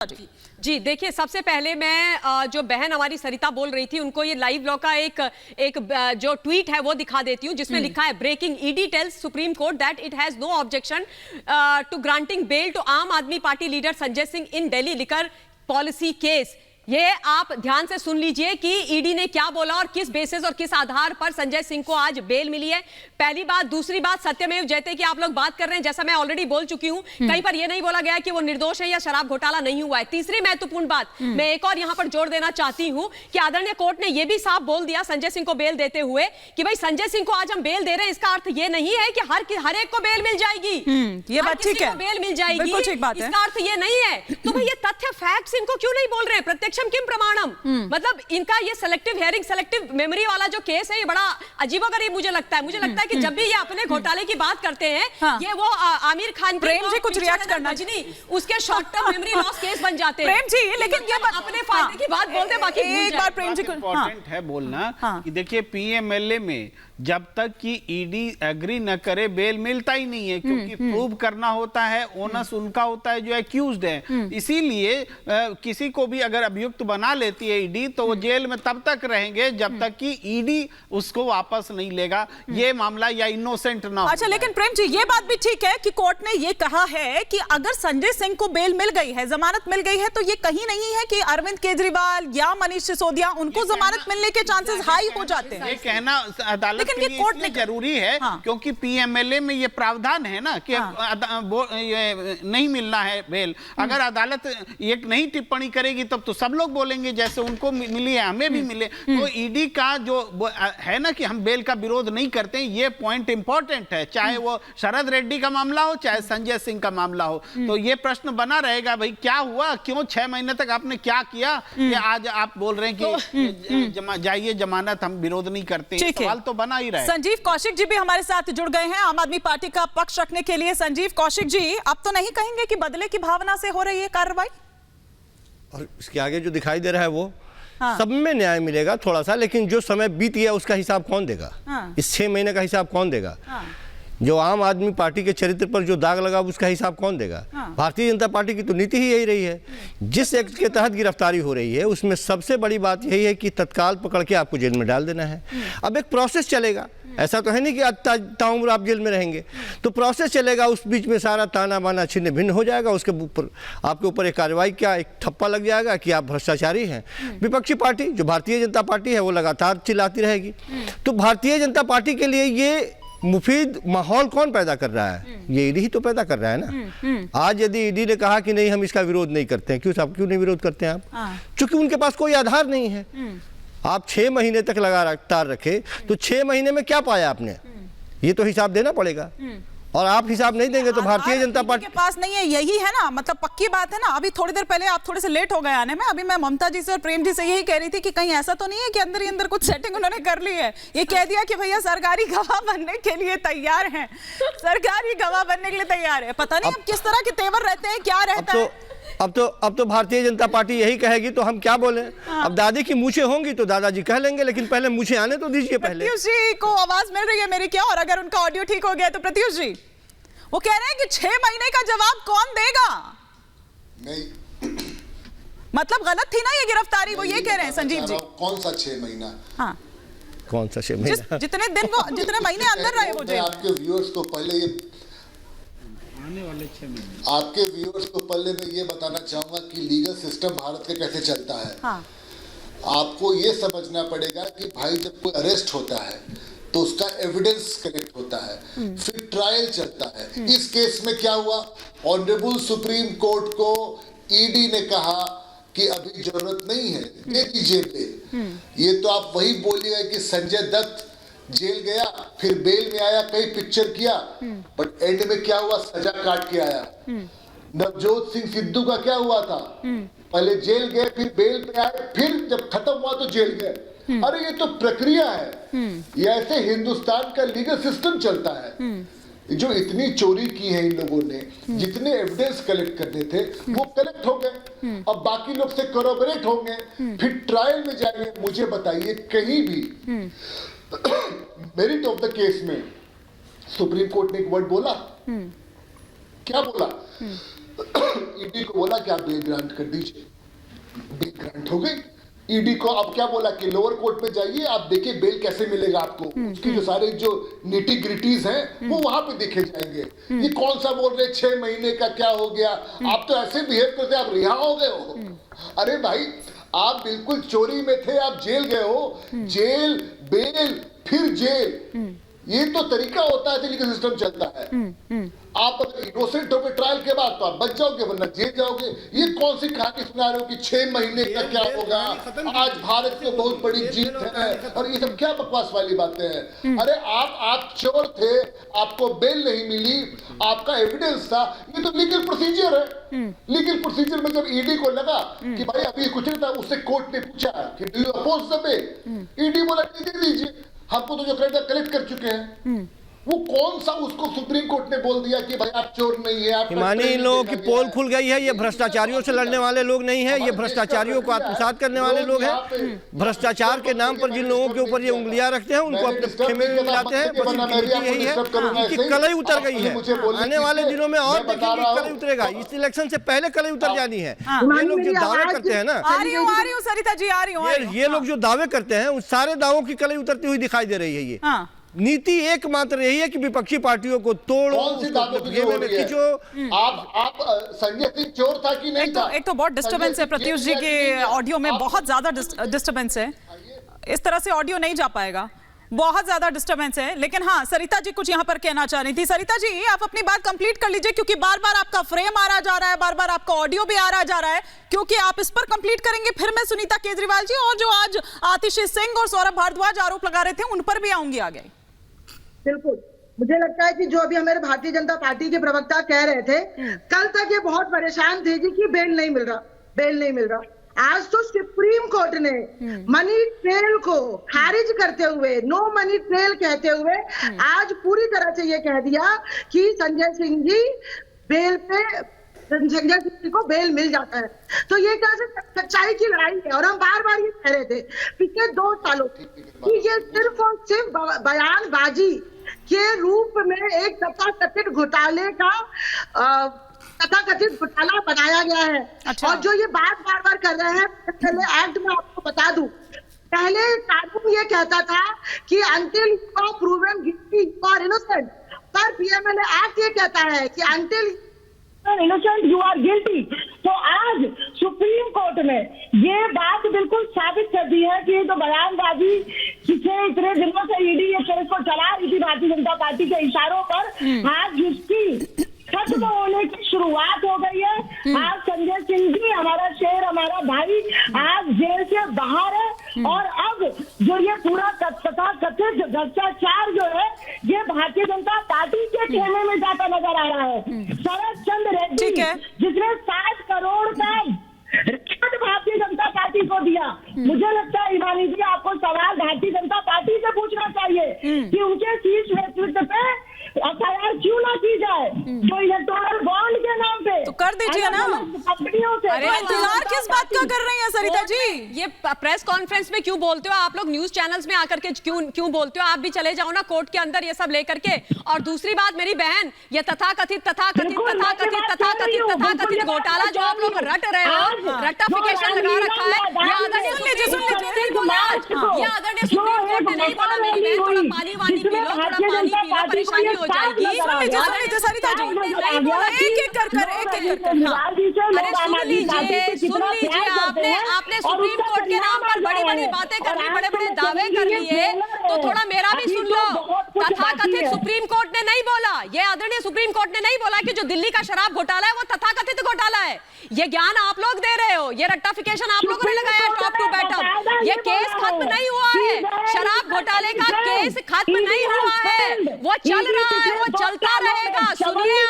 जी देखिए, सबसे पहले मैं जो बहन हमारी सरिता बोल रही थी उनको ये लाइव लॉ का एक जो ट्वीट है वो दिखा देती हूँ, जिसमें लिखा है breaking ED tells Supreme Court that it has no objection to granting bail to Aam Aadmi Party leader Sanjay Singh in Delhi liquor policy case. ये आप ध्यान से सुन लीजिए कि ईडी ने क्या बोला और किस बेसिस और किस आधार पर संजय सिंह को आज बेल मिली है। पहली बात। दूसरी बात, सत्यमेव जयते की आप लोग बात कर रहे हैं, जैसा मैं ऑलरेडी बोल चुकी हूं, कहीं पर यह नहीं बोला गया कि वो निर्दोष है या शराब घोटाला नहीं हुआ है। तीसरी महत्वपूर्ण बात मैं एक और यहां पर जोड़ देना चाहती हूं कि आदरणीय कोर्ट ने यह भी साफ बोल दिया संजय सिंह को बेल देते हुए कि भाई संजय सिंह को आज हम बेल दे रहे हैं, इसका अर्थ यह नहीं है कि हर एक को बेल मिल जाएगी। ये बात ठीक है, बेल मिल जाएगी, इसका अर्थ यह नहीं है। तो भाई ये तथ्य फैक्ट्स इनको क्यों नहीं बोल रहे हैं? प्रत्यक्षम किम प्रमाणम। मतलब इनका ये सेलेक्टिव हियरिंग, सेलेक्टिव मेमोरी वाला जो केस है, ये बड़ा अजीबोगरीब मुझे लगता है। मुझे लगता है कि जब भी ये अपने घोटाले की बात करते हैं, ये वो आमिर खान प्रेम जी कुछ रिएक्ट करना नहीं, उसके short term memory loss case बन जाते हैं। प्रेम जी, लेकिन ये अपने फायदे की बात बोलते हैं, बाकी एक बार प्रेम जी को इम्पोर्टेंट है बोलना कि देखिए पीएमएलए में जब तक कि ईडी एग्री न करे बेल मिलता ही नहीं है, क्योंकि प्रूव करना होता है, ओनस उनका होता है जो एक्यूज्ड है। इसीलिए किसी को भी अगर अभियुक्त बना लेती है ईडी तो वो जेल में तब तक रहेंगे जब तक कि ईडी उसको वापस नहीं लेगा, ये मामला या इनोसेंट ना हो। अच्छा, लेकिन प्रेम जी ये बात भी ठीक है कि कोर्ट ने ये कहा है कि अगर संजय सिंह को बेल मिल गई है, जमानत मिल गई है, तो ये कहीं नहीं है कि अरविंद केजरीवाल या मनीष सिसोदिया उनको जमानत मिलने के चांसेस हाई हो जाते हैं। ये कहना अदालत के लिए इसलिए जरूरी है क्योंकि पीएमएलए में ये प्रावधान है ना कि ये नहीं मिलना है बेल। अगर अदालत एक नहीं टिप्पणी करेगी तब तो सब लोग बोलेंगे जैसे उनको मिली है हमें भी मिले। तो ईडी का जो है ना कि हम बेल का विरोध नहीं करते, ये पॉइंट इंपॉर्टेंट है, चाहे वो शरद रेड्डी का मामला हो चाहे संजय सिंह का मामला हो। तो ये प्रश्न बना रहेगा, भाई क्या हुआ, क्यों 6 महीने तक आपने क्या किया कि आज आप बोल रहे हैं कि जाइए जमानत, हम विरोध नहीं करते। सवाल तो बना ही रहा है। संजीव कौशिक जी भी हमारे साथ जुड़ गए हैं आम आदमी पार्टी का पक्ष रखने के लिए। संजीव कौशिक जी, अब तो नहीं कहेंगे कि बदले की भावना से हो रही है कार्रवाई? और इसके आगे जो दिखाई दे रहा है वो सब में न्याय मिलेगा थोड़ा सा, लेकिन जो समय बीत गया उसका हिसाब कौन देगा? इस 6 महीने का हिसाब कौन देगा? जो आम आदमी पार्टी के चरित्र पर जो दाग लगा उसका हिसाब कौन देगा? भारतीय जनता पार्टी की तो नीति ही यही रही है। जिस एक्ट के तहत गिरफ्तारी हो रही है उसमें सबसे बड़ी बात यही है कि तत्काल पकड़ के आपको जेल में डाल देना है। अब एक प्रोसेस चलेगा, ऐसा तो है नहीं कि ताउम्र आप जेल में रहेंगे, तो प्रोसेस चलेगा। उस बीच में सारा ताना बाना छिन्न भिन्न हो जाएगा, उसके ऊपर आपके ऊपर एक कार्रवाई क्या एक ठप्पा लग जाएगा कि आप भ्रष्टाचारी हैं। विपक्षी पार्टी जो भारतीय जनता पार्टी है वो लगातार चिल्लाती रहेगी। तो भारतीय जनता पार्टी के लिए ये मुफीद माहौल कौन पैदा कर रहा है? ये ईडी ही तो पैदा कर रहा है ना। आज यदि ईडी ने कहा कि नहीं हम इसका विरोध नहीं करते हैं, क्यों नहीं विरोध करते हैं आप? क्योंकि उनके पास कोई आधार नहीं है। आप 6 महीने तक लगातार रखे तो 6 महीने में क्या पाया आपने? ये तो हिसाब देना पड़ेगा, और आप हिसाब नहीं देंगे तो भारतीय जनता पार्टी के पास नहीं है। यही है ना, मतलब पक्की बात है ना। अभी थोड़ी देर पहले आप थोड़े से लेट हो गए आने में, अभी मैं ममता जी से और प्रेम जी से यही कह रही थी कि कहीं ऐसा तो नहीं है कि अंदर ही अंदर कुछ सेटिंग उन्होंने कर ली है। ये कह दिया कि भैया सरकारी गवाह बनने के लिए तैयार हैं, सरकारी गवाह बनने के लिए तैयार है। पता नहीं अब किस तरह के तेवर रहते हैं, क्या रहता है। अब तो भारतीय जनता पार्टी यही कहेगी तो हम क्या बोले? अब दादी की मूछें होंगी तो दादाजी कह लेंगे, लेकिन पहले मूछें आने तो दीजिए पहले। प्रत्युष जी को आवाज मिल रही है मेरी क्या? और अगर उनका ऑडियो ठीक हो गया तो प्रत्युष जी वो कह रहे हैं कि 6 महीने का जवाब कौन देगा? नहीं, मतलब गलत थी ना ये गिरफ्तारी, वो ये कह रहे हैं संजीव जी। कौन सा 6 महीना? हाँ, कौन सा 6 महीना? जितने महीने अंदर रहे वो जेल। आपके व्यूअर्स को पहले ये आने वाले 6 महीने आपके व्यूअर्स को पहले मैं ये बताना चाहूंगा कि लीगल सिस्टम भारत का कैसे चलता है। आपको ये समझना पड़ेगा कि भाई जब कोई अरेस्ट होता है तो उसका एविडेंस कलेक्ट होता है, फिर ट्रायल चलता है। इस केस में क्या हुआ? ऑनरेबल सुप्रीम कोर्ट को ईडी ने कहा कि अभी जरूरत नहीं है, दे दीजिए बेल। ये तो आप वही बोलिएगा कि संजय दत्त जेल गया, फिर बेल में आया, कई पिक्चर किया, बट एंड में क्या हुआ? सजा काट के आया। नवजोत सिंह सिद्धू का क्या हुआ था? पहले जेल गए, फिर बेल पे आए, फिर जब खत्म हुआ तो जेल गए। अरे ये तो प्रक्रिया है। ये ऐसे हिंदुस्तान का लीगल सिस्टम चलता है। जो इतनी चोरी की है इन लोगों ने, जितने एविडेंस कलेक्ट करने थे वो कलेक्ट हो गए, अब बाकी लोग से कोरबोरेट होंगे, फिर ट्रायल में जाएंगे। मुझे बताइए कहीं भी मेरिट ऑफ द केस में सुप्रीम कोर्ट ने एक वर्ड बोला? क्या बोला? ईडी को बोला कि आप बेल ग्रांट कर दीजिए, बेल ग्रांट हो गई। ईडी को अब क्या बोला कि लोअर कोर्ट में जाइए, आप देखिए बेल कैसे मिलेगा आपको, उसकी जो सारे जो निटी ग्रिटीज हैं वो वहां पे देखे जाएंगे। ये कौन सा बोल रहे 6 महीने का क्या हो गया, आप तो ऐसे बिहेव करते आप रिहा हो गए हो। अरे भाई आप बिल्कुल चोरी में थे, आप जेल गए हो, जेल बेल फिर जेल, ये तो तरीका होता है, लीगल सिस्टम चलता है। आप अगर इनोसेंट हो गए ट्रायल के बाद तो आप बच जाओगे, वरना जेल जाओगे। ये कौन सी कहानी सुना रहे हो कि 6 महीने का क्या होगा, आज भारत की बहुत बड़ी जीत है, और ये सब क्या बकवास वाली बातें हैं। अरे आप चोर थे, आपको बेल नहीं मिली, आपका एविडेंस था, ये तो लीगल प्रोसीजर है। लीगल प्रोसीजर में जब ईडी को लगा कि भाई अभी कुछ नहीं था, उससे कोर्ट ने पूछा कि do you oppose the bail, ED बोला दे दीजिए, हमको तो जो कलेक्ट कर चुके हैं। वो कौन सा उसको सुप्रीम कोर्ट ने बोल दिया कि भाई आप चोर नहीं है, आप मानी इन लोगों की पोल खुल गई है। ये भ्रष्टाचारियों से लड़ने वाले लोग नहीं है, ये भ्रष्टाचारियों को आत्मसात करने वाले लोग हैं। भ्रष्टाचार के नाम पर जिन लोगों के ऊपर ये उंगलियां रखते हैं उनको अपने खेमे में मिलाते हैं। बस इनकी नीति यही है कि कलई उतर गई है। आने वाले दिनों में और देखेंगे कलई उतरेगा। इस इलेक्शन से पहले कलई उतर जानी है। ये लोग जो दावे करते हैं ना, आ रही हूँ सरिता जी, आ रही हूँ। ये लोग जो दावे करते हैं उन सारे दावों की कलई उतरती हुई दिखाई दे रही है। ये नीति एकमात्र यही है कि विपक्षी पार्टियों को तोड़ो, खींचो। आप संजय सिंह चोर था कि नहीं था? एक तो बहुत डिस्टर्बेंस है प्रत्युष जी के ऑडियो में, बहुत ज्यादा डिस्टर्बेंस है। इस तरह से ऑडियो नहीं जा पाएगा, बहुत ज्यादा डिस्टर्बेंस है। लेकिन हाँ, सरिता जी कुछ यहाँ पर कहना चाह रही थी। सरिता जी आप अपनी बात कंप्लीट कर लीजिए, क्योंकि बार बार आपका फ्रेम आ रहा जा रहा है, बार बार आपका ऑडियो भी आ रहा जा रहा है। क्योंकि आप इस पर कंप्लीट करेंगे, फिर मैं सुनीता केजरीवाल जी और जो आज आतिशी सिंह और सौरभ भारद्वाज आरोप लगा रहे थे उन पर भी आऊंगी आगे। बिल्कुल, मुझे लगता है कि जो अभी हमारे भारतीय जनता पार्टी के प्रवक्ता कह रहे थे, कल तक ये बहुत परेशान थे जी कि बेल नहीं मिल रहा। आज तो सुप्रीम कोर्ट ने मनी ट्रेल को खारिज करते हुए, नो मनी ट्रेल कहते हुए आज पूरी तरह से ये कह दिया कि संजय सिंह को बेल मिल जाता है। तो ये कैसे सच्चाई की लड़ाई है। और हम बार बार ये कह रहे थे पिछले 2 सालों कि ये सिर्फ और सिर्फ बयानबाजी के रूप में एक तथाकथित घोटाले का तथाकथित घोटाला बनाया गया है। अच्छा। और जो ये बात बार बार कर रहे हैं, पहले एक्ट में आपको बता दूं, पहले कानून ये कहता था कि until you are proven guilty you are innocent, पर पीएमएलए एक्ट ये कहता है कि until innocent you are guilty। तो आज सुप्रीम कोर्ट ने ये बात बिल्कुल साबित कर दी है कि ये तो बयानबाजी पिछले इतने दिनों से ईडी ये केस को चला रही थी भारतीय जनता पार्टी के इशारों पर, आज जिसकी खत्म होने की शुरुआत हो गई है। आज संजय सिंह जी हमारा शेर, हमारा भाई आज जेल से बाहर है। और अब जो ये पूरा तथाकथित भ्रष्टाचार जो है ये भारतीय जनता पार्टी के खेमे में जाता नजर आ रहा है। शरद चंद्र रेड्डी जिसने 60 करोड़ का रिश्वत भारतीय जनता पार्टी को दिया, मुझे लगता है इमानी जी आपको सवाल भारतीय जनता पार्टी से पूछना चाहिए कि उनके शीर्ष नेतृत्व पे एफआईआर क्यों ना की जाए, जो इलेक्टोरल बॉन्ड के नाम पे तो कर दीजिए ना। कंपनियों से अरे इंतजार किस बात का कर रही हैं सरिता जी? ये प्रेस कॉन्फ्रेंस में क्यों बोलते हो आप लोग? न्यूज चैनल्स में आकर के क्यों बोलते हो? आप भी चले जाओ ना कोर्ट के अंदर ये सब लेकर के। और दूसरी बात मेरी बहन, ये तथाकथित घोटाला जो आप लोग रट रहे हो, रट्टाफिकेशन लगा रखा है, ये आदरणीय सुप्रीम कोर्ट ने नहीं बोला, मेरी बहन थोड़ा पानी वानी पी लो, थोड़ा पानी पी लो, परेशानी हो जाएगी। सरिता जी एक कर अरे सुन लीजिए, आपने सुप्रीम कोर्ट के नाम पर बड़ी बड़ी बातें कर ली, बड़े बड़े दावे कर लिए, तो थोड़ा मेरा भी सुन लो। तथाकथित सुप्रीम कोर्ट ने नहीं बोला, ये आदरणीय सुप्रीम कोर्ट ने नहीं बोला कि जो दिल्ली का शराब घोटाला है वो तथाकथित घोटाला है। ये ज्ञान आप लोग दे रहे हो, ये रट्टाफिकेशन आप लोगों ने लगाया टॉप टू बैटअप। ये केस खत्म नहीं हुआ है, शराब घोटाले का केस खत्म नहीं हुआ है, वो चल रहा है, वो चलता रहेगा। सुनिए